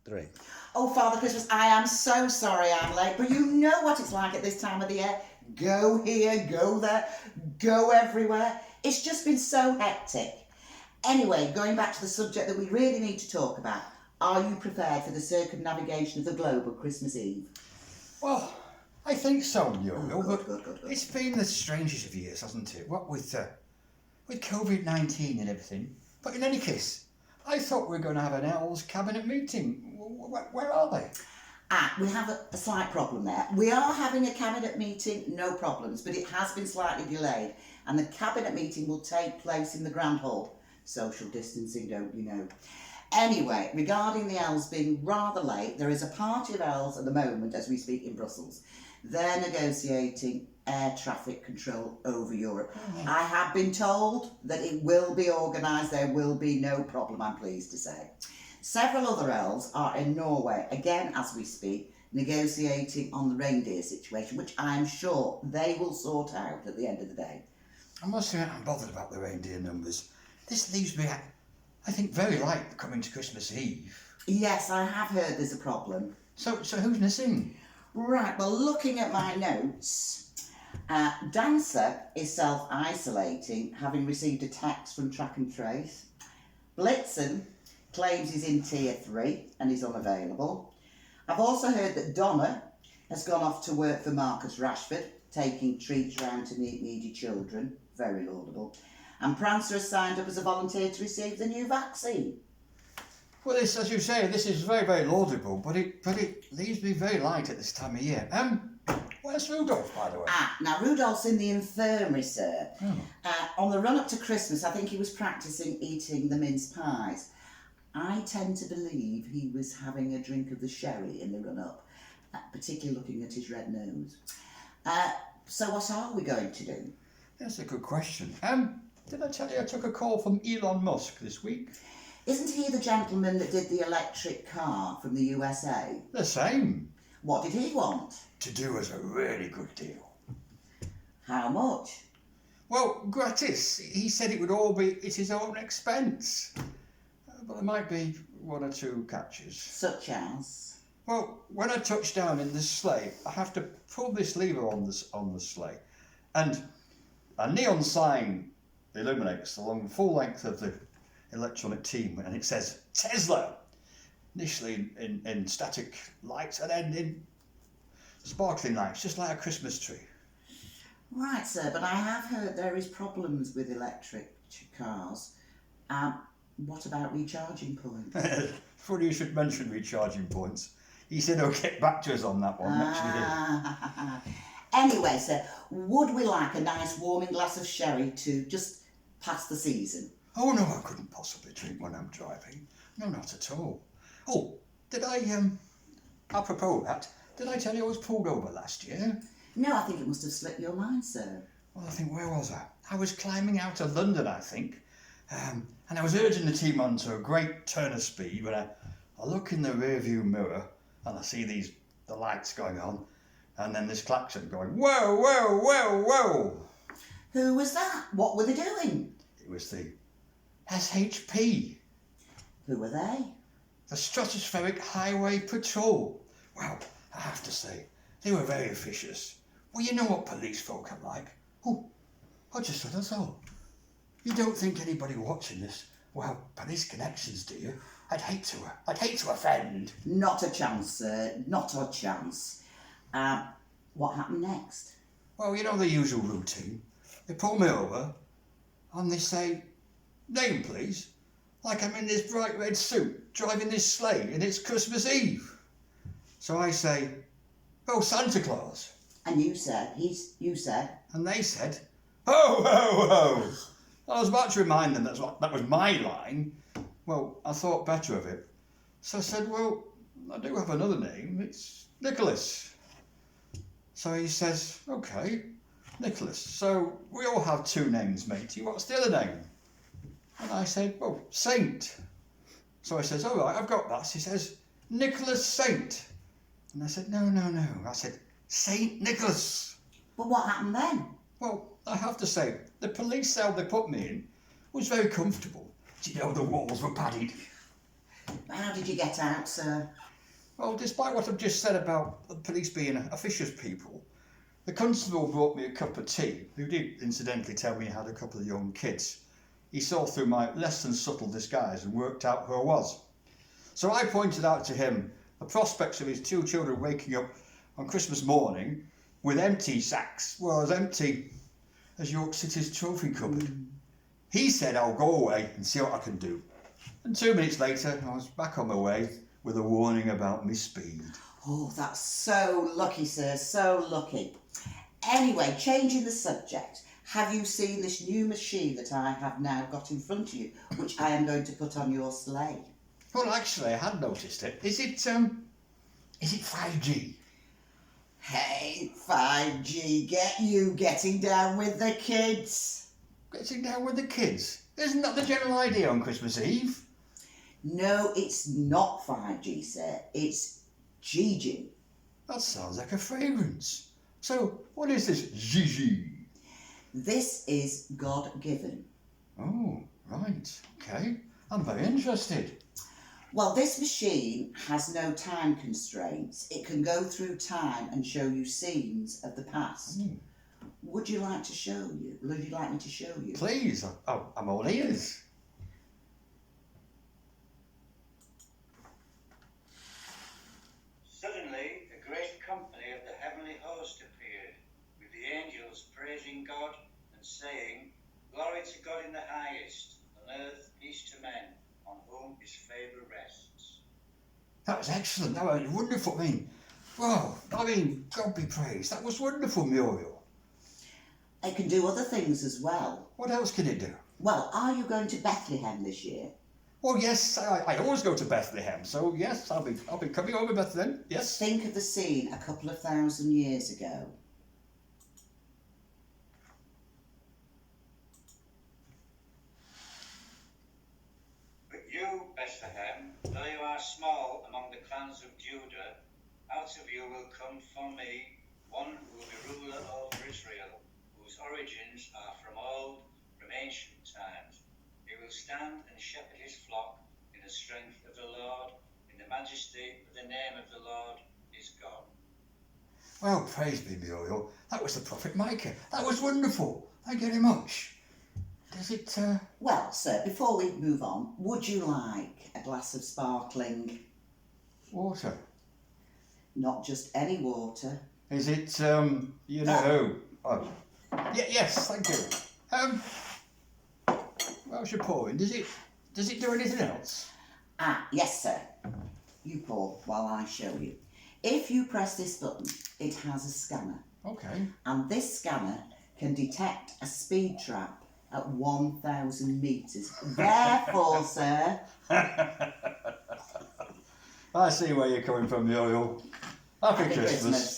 3. Oh, Father Christmas, I am so sorry I'm late, but you know what it's like at this time of the year. Go here, go there, go everywhere. It's just been so hectic. Anyway, going back to the subject that we really need to talk about, are you prepared for the circumnavigation of the globe on Christmas Eve? Well, I think so, Yo-Yo, good, but good. it's been the strangest of years, hasn't it? What with COVID-19 and everything. But in any case, I thought we were going to have an elves cabinet meeting. Where are they? We have a slight problem there. We are having a cabinet meeting, no problems, but it has been slightly delayed, and the cabinet meeting will take place in the Grand Hall. Social distancing, don't you know? Anyway, regarding the elves being rather late, there is a party of elves at the moment as we speak in Brussels. They're negotiating air traffic control over Europe. I have been told that it will be organised, there will be no problem, I'm pleased to say. Several other elves are in Norway, again as we speak, negotiating on the reindeer situation, which I'm sure they will sort out at the end of the day. I must admit I'm bothered about the reindeer numbers. This leaves me, I think, very light coming to Christmas Eve. Yes, I have heard there's a problem. So who's missing? Right, well, looking at my notes, Dancer is self-isolating, having received a text from Track and Trace. Blitzen claims he's in Tier 3 and is unavailable. I've also heard that Donna has gone off to work for Marcus Rashford, taking treats round to needy children. Very laudable. And Prancer has signed up as a volunteer to receive the new vaccine. Well, this, as you say, this is very, very laudable, but it leaves me very light at this time of year. Where's Rudolph, by the way? Now Rudolph's in the infirmary, sir. On the run-up to Christmas, I think he was practising eating the mince pies. I tend to believe he was having a drink of the sherry in the run-up, particularly looking at his red nose. So what are we going to do? That's a good question. Did I tell you I took a call from Elon Musk this week? Isn't he the gentleman that did the electric car from the USA? The same. What did he want? To do us a really good deal. How much? Well, gratis. He said it would all be at his own expense. But there might be one or two catches. Such as? Well, when I touch down in this sleigh, I have to pull this lever on the sleigh, and a neon sign illuminates along the full length of the electronic team, and it says Tesla, initially in static lights and then in sparkling lights, just like a Christmas tree. Right, sir, but I have heard there is problems with electric cars. What about recharging points? Funny you should mention recharging points. He said he'll get back to us on that one next year. Anyway, sir, would we like a nice warming glass of sherry to just pass the season? Oh no, I couldn't possibly drink when I'm driving. No, not at all. Oh, did I, apropos that, did I tell you I was pulled over last year? No, I think it must have slipped your mind, sir. Well, I think, where was I? I was climbing out of London, I think. And I was urging the team on to a great turn of speed when I look in the rearview mirror and I see the lights going on, and then this klaxon going, whoa, whoa, whoa, whoa. Who was that? What were they doing? It was the SHP. Who were they? The Stratospheric Highway Patrol. Well, I have to say, they were very officious. Well, you know what police folk are like. Oh, I just said that's all. You don't think anybody watching this will have police connections, do you? I'd hate to offend. Not a chance, sir. Not a chance. What happened next? Well, you know the usual routine. They pull me over and they say, name please, like I'm in this bright red suit, driving this sleigh and it's Christmas Eve. So I say, oh, Santa Claus. And you said, And they said, ho, ho, ho. I was about to remind them that was my line. Well, I thought better of it. So I said, well, I do have another name. It's Nicholas. So he says, okay, Nicholas. So we all have two names, matey. What's the other name? And I said, well, Saint. So he says, all right, I've got that. He says, Nicholas Saint. And I said, no. I said, Saint Nicholas. But what happened then? Well, I have to say, the police cell they put me in was very comfortable. You know, the walls were padded. How did you get out, sir? Well, despite what I've just said about the police being officious people, the constable brought me a cup of tea, who did incidentally tell me he had a couple of young kids. He saw through my less than subtle disguise and worked out who I was. So I pointed out to him the prospects of his 2 children waking up on Christmas morning with empty sacks, well, as empty as York City's trophy cupboard. He said I'll go away and see what I can do. And 2 minutes later, I was back on my way with a warning about my speed. Oh, that's so lucky, sir, so lucky. Anyway, changing the subject, have you seen this new machine that I have now got in front of you, which I am going to put on your sleigh? Well, actually, I had noticed it. Is it 5G? Hey, 5G, get you getting down with the kids. Getting down with the kids? Isn't that the general idea on Christmas Eve? No, it's not 5G, sir. It's Gigi. That sounds like a fragrance. So, what is this Gigi? This is God-given. Oh, right. Okay. I'm very interested. Well, this machine has no time constraints. It can go through time and show you scenes of the past. Would you like to show you? Would you like me to show you? Please, I'm all ears. Suddenly, a great company of the heavenly host appeared, with the angels praising God and saying, Glory to God in the highest, on earth peace to men, on whom his favour rests. That was excellent. That was wonderful. God be praised. That was wonderful, Muriel. It can do other things as well. What else can it do? Well, are you going to Bethlehem this year? Well, yes, I always go to Bethlehem, so yes, I'll be coming over Bethlehem. Yes. Think of the scene a couple of 1,000 years ago. But you, Bethlehem, though you are small among the clans of Judah, out of you will come for me one who will be ruler over Israel, whose origins are from old, from ancient times. He will stand and shepherd his flock in the strength of the Lord, in the majesty of the name of the Lord his God. Well, praise be, Muriel. That was the prophet Micah. That was wonderful. Thank you very much. Does it, Well, sir, before we move on, would you like a glass of sparkling? water? Not just any water. Is it, yes, thank you. Whilst you're pouring, does it do anything else? Yes, sir. You pour while I show you. If you press this button, it has a scanner. Okay. And this scanner can detect a speed trap at 1,000 metres. Therefore, sir... I see where you're coming from, Muriel. Happy Christmas.